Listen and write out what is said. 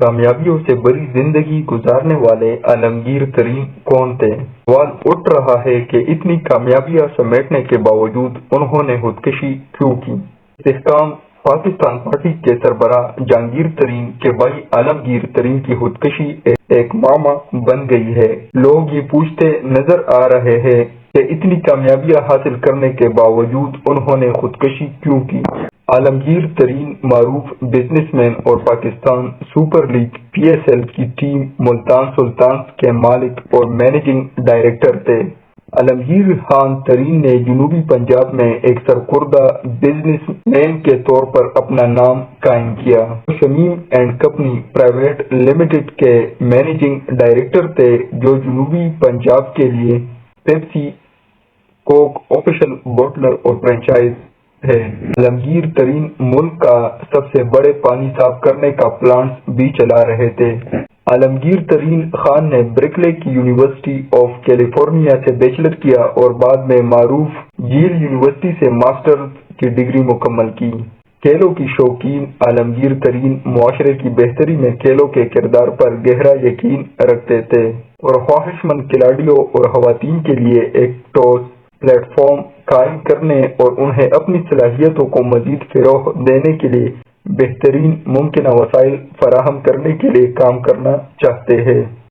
کامیابیوں سے بری زندگی گزارنے والے عالمگیر ترین کون تھے؟ سوال اٹھ رہا ہے کہ اتنی کامیابیاں سمیٹنے کے باوجود انہوں نے خودکشی کیوں کی؟ استحکام پاکستان پارٹی کے سربراہ جہانگیر ترین کے بھائی عالمگیر ترین کی خودکشی ایک معمہ بن گئی ہے۔ لوگ یہ پوچھتے نظر آ رہے ہیں کہ اتنی کامیابیاں حاصل کرنے کے باوجود انہوں نے خودکشی کیوں کی؟ عالمگیر ترین معروف بزنس مین اور پاکستان سپر لیگ PSL کی ٹیم ملتان سلطانز کے مالک اور مینیجنگ ڈائریکٹر تھے۔ عالمگیر خان ترین نے جنوبی پنجاب میں ایک سرکردہ بزنس مین کے طور پر اپنا نام قائم کیا۔ وہ Shamim and company private limited کے مینیجنگ ڈائریکٹر تھے جو جنوبی پنجاب کے لیے پیپسی کوک آفیشل بوٹلر اور فرینچائز ہے۔ عالمگیر ترین ملک کا سب سے بڑے پانی صاف کرنے کا پلانٹ بھی چلا رہے تھے۔ عالمگیر ترین خان نے برکلے کی یونیورسٹی آف کیلیفورنیا سے بیچلر کیا اور بعد میں معروف ییل یونیورسٹی سے ماسٹرز کی ڈگری مکمل کی۔ کھیلوں کی شوقین عالمگیر ترین معاشرے کی بہتری میں کھیلوں کے کردار پر گہرا یقین رکھتے تھے اور خواہش مند کھلاڑیوں اور خواتین کے لیے ایک ٹھوس پلیٹ فارم قائم کرنے اور انہیں اپنی صلاحیتوں کو مزید فروغ دینے کے لیے بہترین ممکنہ وسائل فراہم کرنے کے لیے کام کرنا چاہتے ہیں۔